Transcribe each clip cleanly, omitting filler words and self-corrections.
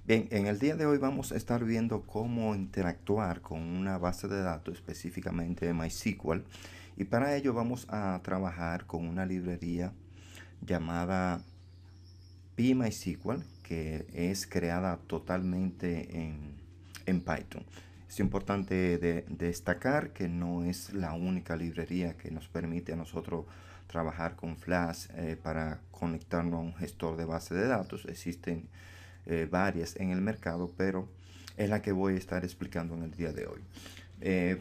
Bien, en el día de hoy vamos a estar viendo cómo interactuar con una base de datos, específicamente MySQL, y para ello vamos a trabajar con una librería llamada PMySQL, que es creada totalmente en Python. Es importante destacar que no es la única librería que nos permite a nosotros trabajar con Flash para conectarnos a un gestor de base de datos. Existen varias en el mercado, pero es la que voy a estar explicando en el día de hoy.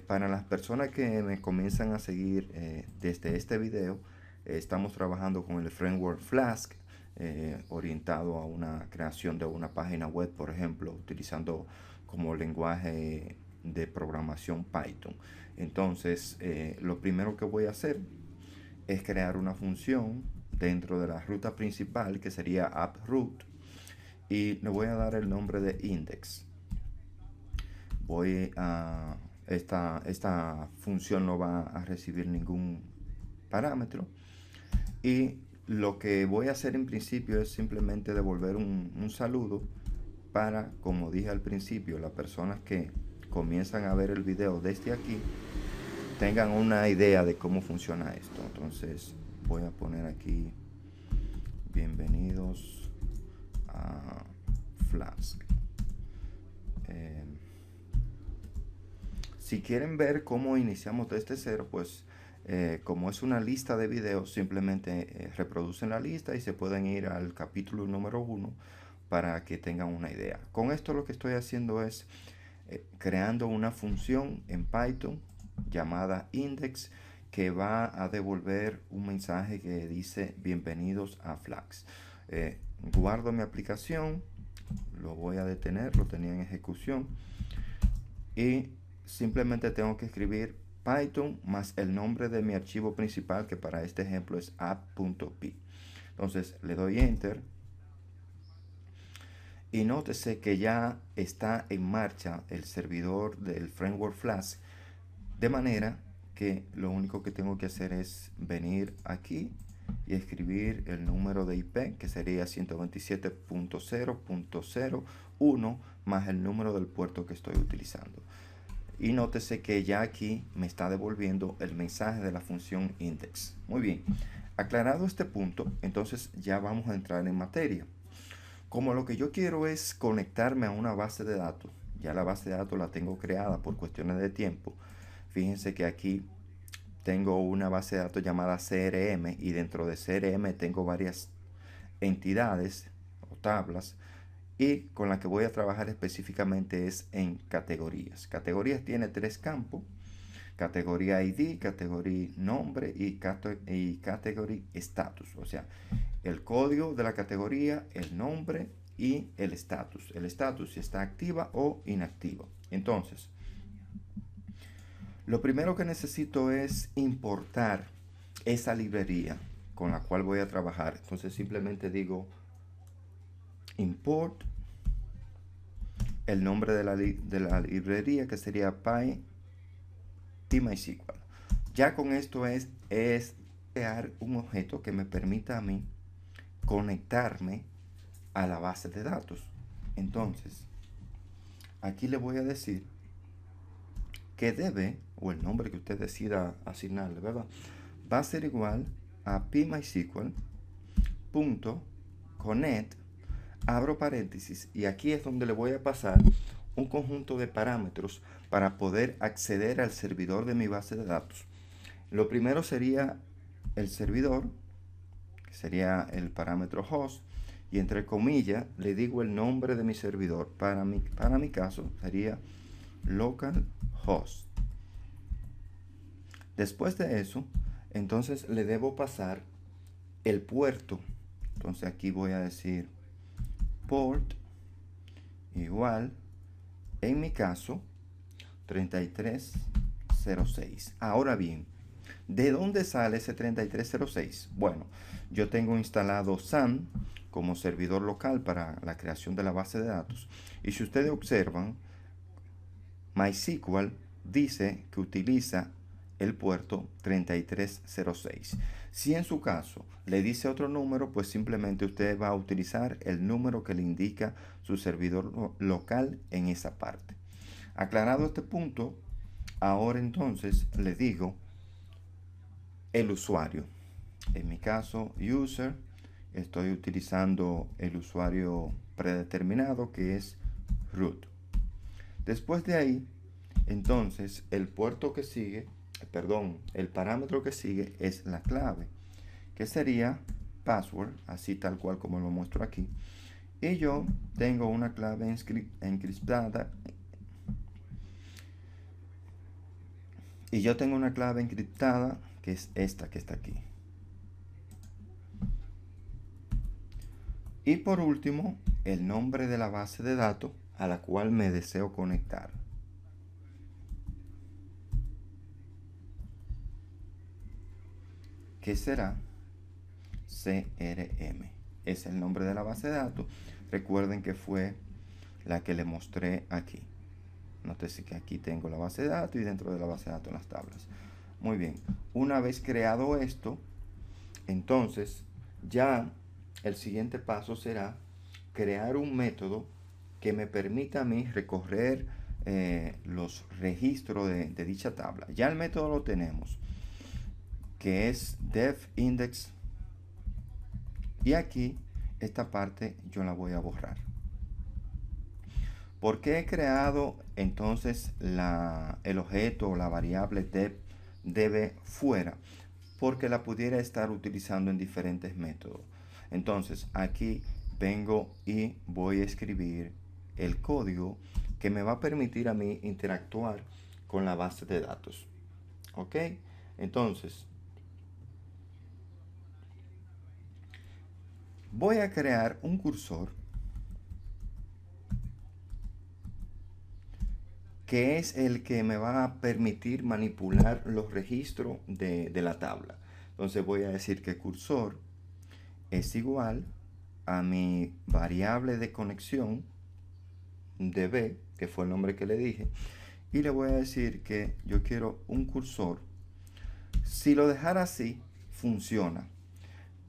Para las personas que me comienzan a seguir desde este video, estamos trabajando con el framework Flask, orientado a una creación de una página web, por ejemplo, utilizando como lenguaje de programación Python. Entonces, lo primero que voy a hacer es crear una función dentro de la ruta principal, que sería AppRoot, y le voy a dar el nombre de index. Esta función no va a recibir ningún parámetro, y lo que voy a hacer en principio es simplemente devolver un saludo para, como dije al principio, las personas que comienzan a ver el video desde aquí tengan una idea de cómo funciona esto. Entonces voy a poner aquí: bienvenidos a Flask. Si quieren ver cómo iniciamos desde cero, pues como es una lista de videos, simplemente reproducen la lista y se pueden ir al capítulo número 1 para que tengan una idea. Con esto lo que estoy haciendo es creando una función en Python llamada index, que va a devolver un mensaje que dice bienvenidos a Flask. Guardo mi aplicación, lo voy a detener, lo tenía en ejecución, y simplemente tengo que escribir Python más el nombre de mi archivo principal, que para este ejemplo es app.py. Entonces le doy enter y nótese que ya está en marcha el servidor del framework Flask, de manera que lo único que tengo que hacer es venir aquí y escribir el número de IP, que sería 127.0.0.1 más el número del puerto que estoy utilizando. Y nótese que ya aquí me está devolviendo el mensaje de la función index. Muy bien, aclarado este punto, entonces ya vamos a entrar en materia. Como lo que yo quiero es conectarme a una base de datos, ya la base de datos la tengo creada por cuestiones de tiempo. Fíjense que aquí tengo una base de datos llamada CRM, y dentro de CRM tengo varias entidades o tablas, y con la que voy a trabajar específicamente es en categorías. Categorías tiene tres campos: categoría ID, categoría nombre y categoría status. O sea, el código de la categoría, el nombre y el estatus. El estatus si está activa o inactiva. Entonces, lo primero que necesito es importar esa librería con la cual voy a trabajar. Entonces simplemente digo import el nombre de la librería, que sería PyMySQL. Ya con esto es crear un objeto que me permita a mí conectarme a la base de datos. Entonces, aquí le voy a decir que debe, o el nombre que usted decida asignarle, ¿verdad?, va a ser igual a PMySQL.connect, abro paréntesis, y aquí es donde le voy a pasar un conjunto de parámetros para poder acceder al servidor de mi base de datos. Lo primero sería el servidor, que sería el parámetro host, y entre comillas le digo el nombre de mi servidor. Para mi caso sería localhost. Después de eso, entonces le debo pasar el puerto. Entonces aquí voy a decir port igual, en mi caso, 3306. Ahora bien, ¿de dónde sale ese 3306? Bueno, yo tengo instalado SAN como servidor local para la creación de la base de datos, y si ustedes observan, MySQL dice que utiliza el puerto 3306. Si en su caso le dice otro número, pues simplemente usted va a utilizar el número que le indica su servidor local en esa parte. Aclarado este punto, ahora entonces le digo el usuario. En mi caso, user, estoy utilizando el usuario predeterminado que es root. Después de ahí, entonces el puerto que sigue, perdón, el parámetro que sigue es la clave, que sería password, así tal cual como lo muestro aquí. Y yo tengo una clave encriptada. Y yo tengo una clave encriptada que es esta que está aquí. Y por último, el nombre de la base de datos a la cual me deseo conectar. Que será CRM. Es el nombre de la base de datos. Recuerden que fue la que le mostré aquí. Nótese que aquí tengo la base de datos y dentro de la base de datos las tablas. Muy bien. Una vez creado esto, entonces ya el siguiente paso será crear un método que me permita a mí recorrer los registros de dicha tabla. Ya el método lo tenemos, que es defindex. Y aquí esta parte yo la voy a borrar. ¿Por qué he creado entonces el objeto o la variable db fuera? Porque la pudiera estar utilizando en diferentes métodos. Entonces aquí vengo y voy a escribir el código que me va a permitir a mí interactuar con la base de datos. ¿Ok? Entonces voy a crear un cursor que es el que me va a permitir manipular los registros de la tabla. Entonces voy a decir que cursor es igual a mi variable de conexión db, que fue el nombre que le dije, y le voy a decir que yo quiero un cursor. Si lo dejara así, funciona,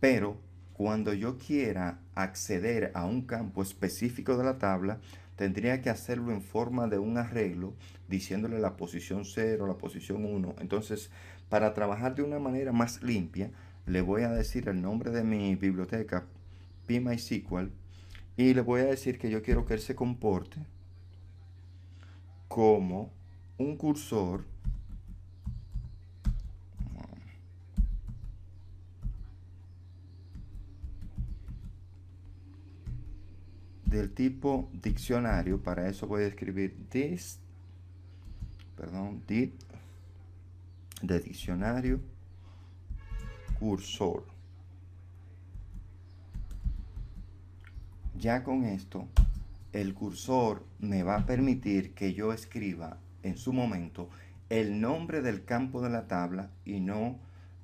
pero cuando yo quiera acceder a un campo específico de la tabla, tendría que hacerlo en forma de un arreglo, diciéndole la posición 0, la posición 1. Entonces, para trabajar de una manera más limpia, le voy a decir el nombre de mi biblioteca, PMySQL, y le voy a decir que yo quiero que él se comporte como un cursor del tipo diccionario. Para eso voy a escribir did de diccionario cursor. Ya con esto, el cursor me va a permitir que yo escriba en su momento el nombre del campo de la tabla y no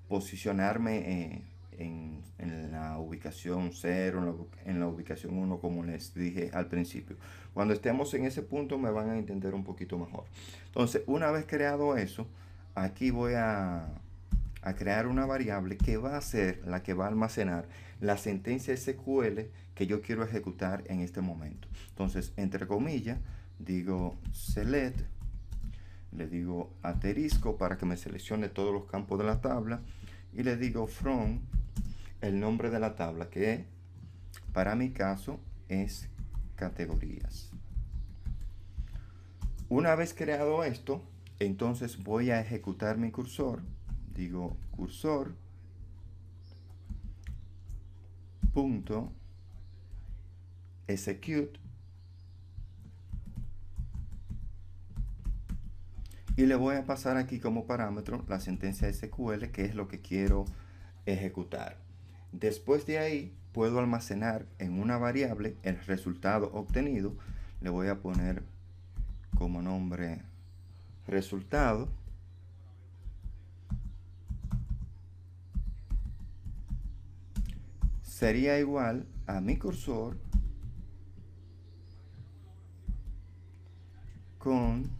posicionarme en la ubicación 0, en la ubicación 1, como les dije al principio. Cuando estemos en ese punto me van a entender un poquito mejor. Entonces, una vez creado eso, aquí voy a crear una variable que va a ser la que va a almacenar la sentencia SQL que yo quiero ejecutar en este momento. Entonces, entre comillas, digo select, le digo asterisco para que me seleccione todos los campos de la tabla y le digo from el nombre de la tabla, que para mi caso es categorías. Una vez creado esto, entonces voy a ejecutar mi cursor. Digo cursor punto execute y le voy a pasar aquí como parámetro la sentencia SQL, que es lo que quiero ejecutar. Después de ahí puedo almacenar en una variable el resultado obtenido. Le voy a poner como nombre resultado. Sería igual a mi cursor con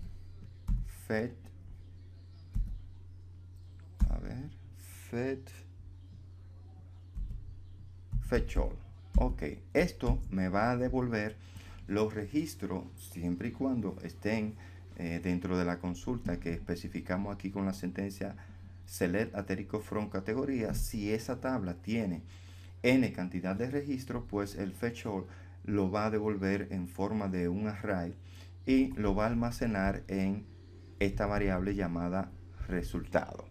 fed fetch all. Ok, esto me va a devolver los registros siempre y cuando estén dentro de la consulta que especificamos aquí con la sentencia select asterisco from categoría. Si esa tabla tiene n cantidad de registros, pues el fetch all lo va a devolver en forma de un array y lo va a almacenar en esta variable llamada resultado.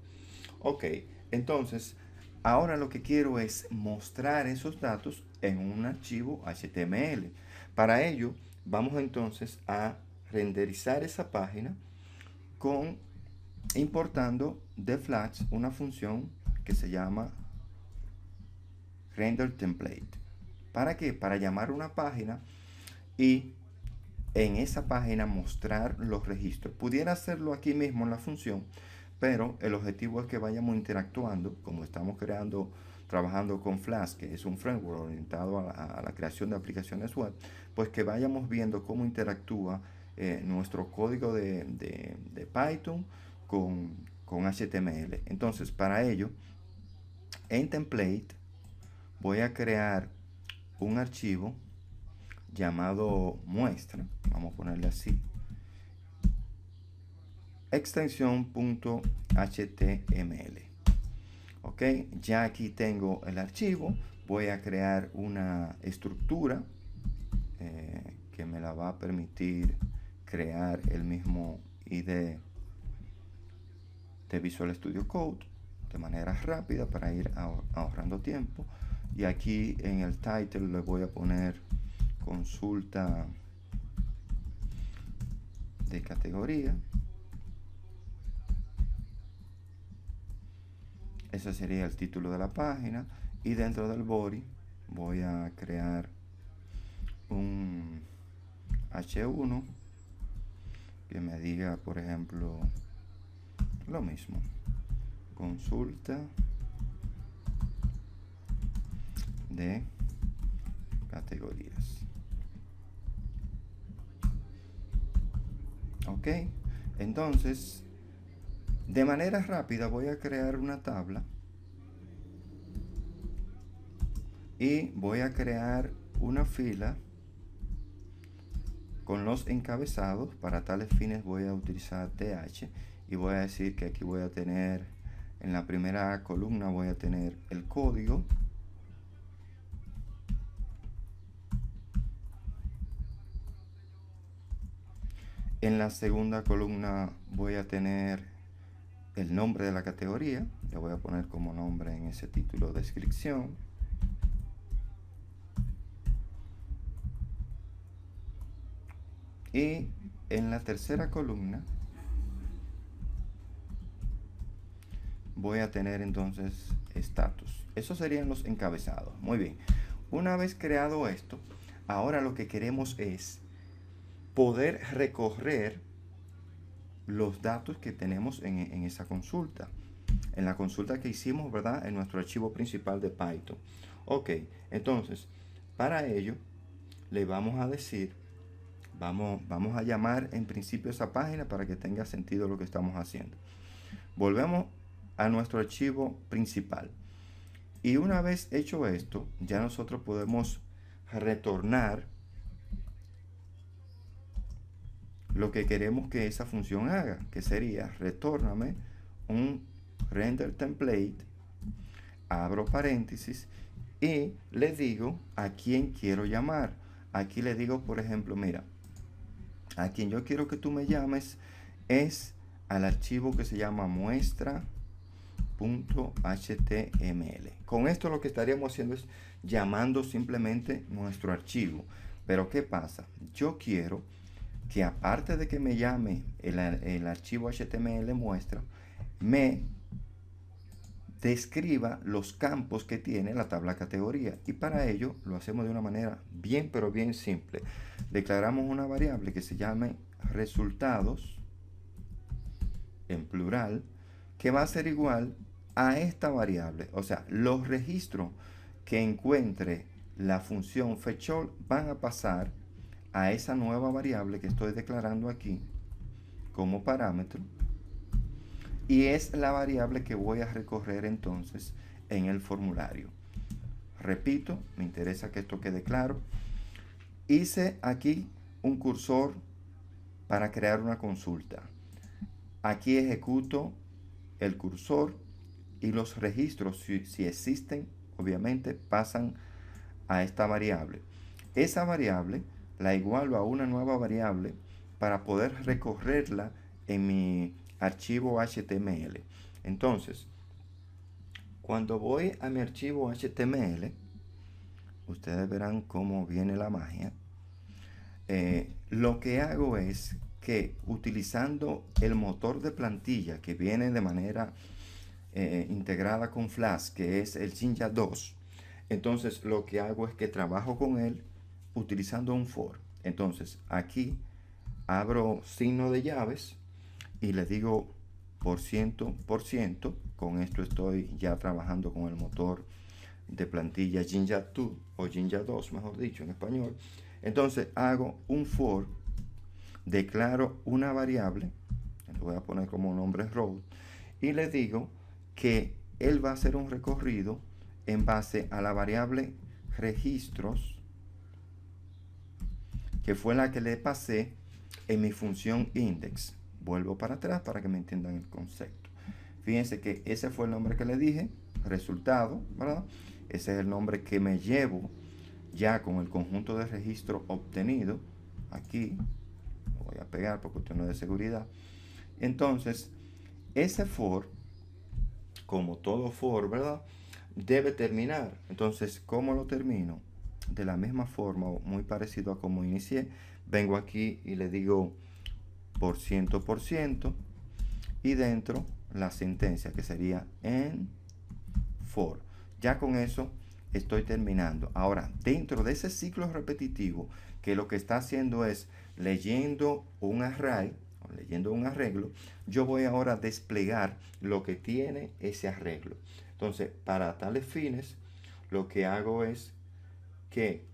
Ok, entonces ahora lo que quiero es mostrar esos datos en un archivo HTML. Para ello vamos entonces a renderizar esa página con importando de Flash una función que se llama render template. ¿Para qué? Para llamar una página y en esa página mostrar los registros. Pudiera hacerlo aquí mismo en la función, pero el objetivo es que vayamos interactuando, como estamos trabajando con Flash, que es un framework orientado a la creación de aplicaciones web, pues que vayamos viendo cómo interactúa nuestro código de Python con HTML. Entonces, para ello, en template voy a crear un archivo llamado muestra, vamos a ponerle así, extensión .html. Ok, ya aquí tengo el archivo. Voy a crear una estructura que me la va a permitir crear el mismo ID de Visual Studio Code de manera rápida para ir ahorrando tiempo. Y aquí en el title le voy a poner consulta de categoría. Ese sería el título de la página. Y dentro del body voy a crear un H1 que me diga, por ejemplo, lo mismo, consulta de categorías. Ok, entonces de manera rápida voy a crear una tabla y voy a crear una fila con los encabezados. Para tales fines voy a utilizar th y voy a decir que aquí voy a tener, en la primera columna voy a tener el código, en la segunda columna voy a tener el nombre de la categoría, le voy a poner como nombre en ese título descripción, y en la tercera columna voy a tener entonces status. Esos serían los encabezados. Muy bien, una vez creado esto, ahora lo que queremos es poder recorrer los datos que tenemos en esa consulta, en la consulta que hicimos, ¿verdad?, en nuestro archivo principal de Python. Ok, entonces para ello le vamos a decir, vamos a llamar en principio esa página para que tenga sentido lo que estamos haciendo. Volvemos a nuestro archivo principal y una vez hecho esto, ya nosotros podemos retornar lo que queremos que esa función haga, que sería retórname un render template, abro paréntesis y le digo a quién quiero llamar. Aquí le digo, por ejemplo, mira, a quien yo quiero que tú me llames es al archivo que se llama muestra.html. Con esto lo que estaríamos haciendo es llamando simplemente nuestro archivo. Pero ¿qué pasa? Yo quiero que aparte de que me llame el archivo HTML muestra, me describa los campos que tiene la tabla categoría. Y para ello lo hacemos de una manera bien, pero bien simple. Declaramos una variable que se llame resultados, en plural, que va a ser igual a esta variable. O sea, los registros que encuentre la función fetchAll van a pasar a esa nueva variable que estoy declarando aquí como parámetro, y es la variable que voy a recorrer entonces en el formulario. Repito, me interesa que esto quede claro. Hice aquí un cursor para crear una consulta. Aquí ejecuto el cursor y los registros, si existen, obviamente pasan a esta variable. Esa variable la igualo a una nueva variable para poder recorrerla en mi archivo HTML. Entonces, cuando voy a mi archivo HTML, ustedes verán cómo viene la magia. Lo que hago es que utilizando el motor de plantilla que viene de manera integrada con Flash, que es el Jinja 2, entonces lo que hago es que trabajo con él utilizando un for. Entonces aquí abro signo de llaves y le digo por ciento. Con esto estoy ya trabajando con el motor de plantilla Jinja 2 o Jinja 2, mejor dicho, en español. Entonces hago un for, declaro una variable, le voy a poner como nombre row, y le digo que él va a hacer un recorrido en base a la variable registros, que fue la que le pasé en mi función index. Vuelvo para atrás para que me entiendan el concepto. Fíjense que ese fue el nombre que le dije, resultado, ¿verdad? Ese es el nombre que me llevo ya con el conjunto de registro obtenido. Aquí lo voy a pegar por cuestiones de seguridad. Entonces, ese for, como todo for, ¿verdad?, debe terminar. Entonces, ¿cómo lo termino? De la misma forma, muy parecido a como inicié. Vengo aquí y le digo por ciento y dentro la sentencia que sería en for. Ya con eso estoy terminando. Ahora, dentro de ese ciclo repetitivo, que lo que está haciendo es leyendo un array, o leyendo un arreglo, yo voy ahora a desplegar lo que tiene ese arreglo. Entonces, para tales fines, lo que hago es que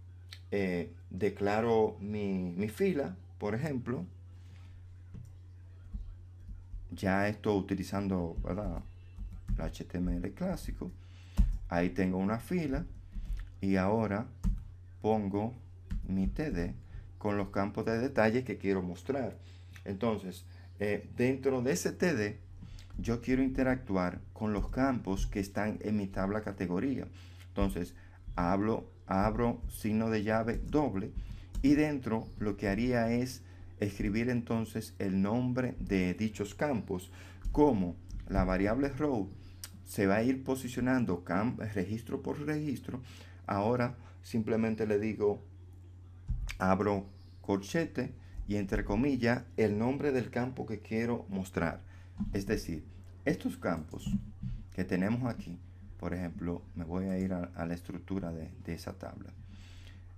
declaro mi fila, por ejemplo, ya estoy utilizando, ¿verdad?, el HTML clásico. Ahí tengo una fila y ahora pongo mi TD con los campos de detalle que quiero mostrar. Entonces, dentro de ese TD, yo quiero interactuar con los campos que están en mi tabla categoría. Entonces, abro signo de llave doble y dentro lo que haría es escribir entonces el nombre de dichos campos. Como la variable row se va a ir posicionando registro por registro, ahora simplemente le digo, abro corchete y entre comillas el nombre del campo que quiero mostrar. Es decir, estos campos que tenemos aquí, por ejemplo, me voy a ir a la estructura de esa tabla.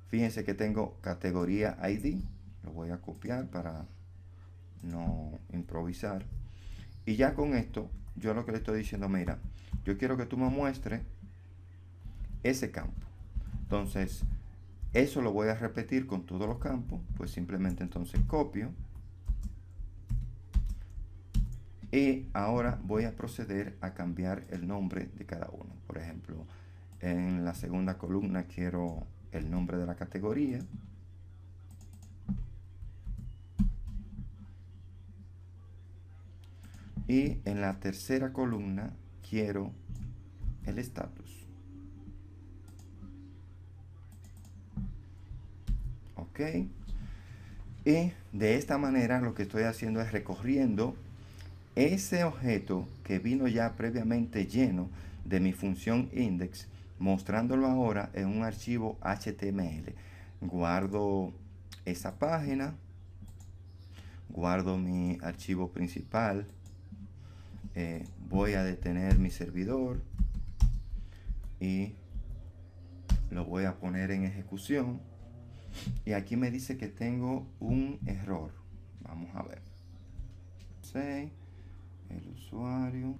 Fíjense que tengo categoría ID, lo voy a copiar para no improvisar. Y ya con esto, yo lo que le estoy diciendo, mira, yo quiero que tú me muestres ese campo. Entonces, eso lo voy a repetir con todos los campos. Pues simplemente entonces copio. Y ahora voy a proceder a cambiar el nombre de cada uno. Por ejemplo, en la segunda columna quiero el nombre de la categoría. Y en la tercera columna quiero el estatus. Ok. Y de esta manera lo que estoy haciendo es recorriendo ese objeto que vino ya previamente lleno de mi función index, mostrándolo ahora en un archivo HTML. Guardo esa página, guardo mi archivo principal, voy a detener mi servidor y lo voy a poner en ejecución. Y aquí me dice que tengo un error. Vamos a ver. Sí, el usuario.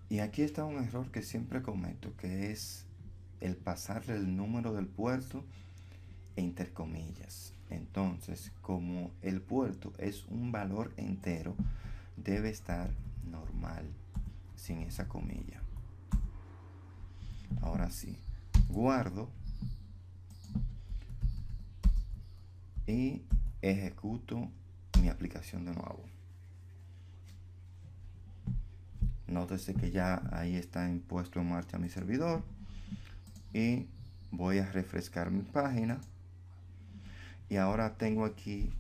Y aquí está un error que siempre cometo, que es el pasarle el número del puerto entre comillas. Entonces, como el puerto es un valor entero, debe estar normal. sin esa comilla. Ahora sí, guardo y ejecuto mi aplicación de nuevo. Nótese que ya ahí está puesto en marcha mi servidor y voy a refrescar mi página y ahora tengo aquí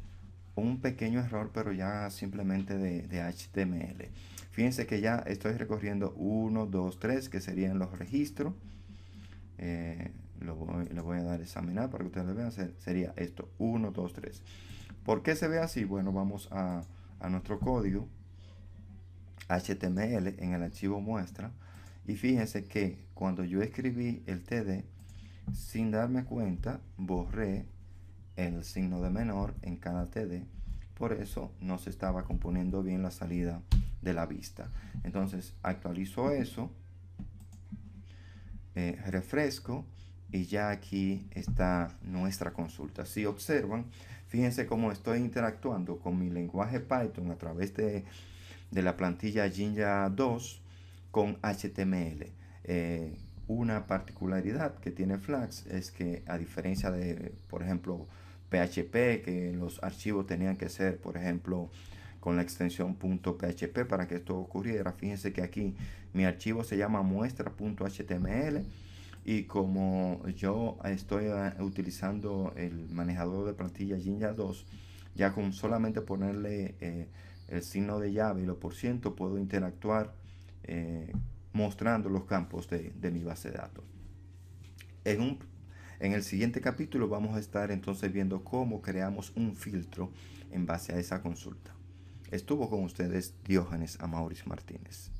un pequeño error, pero ya simplemente de HTML. Fíjense que ya estoy recorriendo 1, 2, 3, que serían los registros. Le voy a dar a examinar para que ustedes lo vean. Sería esto, 1, 2, 3. ¿Por qué se ve así? Bueno, vamos a nuestro código HTML en el archivo muestra. Y fíjense que cuando yo escribí el TD, sin darme cuenta, borré el signo de menor en cada TD. Por eso no se estaba componiendo bien la salida de la vista. Entonces actualizo eso, refresco y ya aquí está nuestra consulta. Si observan, fíjense cómo estoy interactuando con mi lenguaje Python a través de la plantilla Jinja 2 con HTML. Una particularidad que tiene Flask es que, a diferencia de, por ejemplo, PHP, que los archivos tenían que ser, por ejemplo, con la extensión .php para que esto ocurriera, fíjense que aquí mi archivo se llama muestra.html y como yo estoy utilizando el manejador de plantilla Jinja 2, ya con solamente ponerle el signo de llave y los %, puedo interactuar mostrando los campos de mi base de datos. En el siguiente capítulo vamos a estar entonces viendo cómo creamos un filtro en base a esa consulta. Estuvo con ustedes Diógenes Amauris Martínez.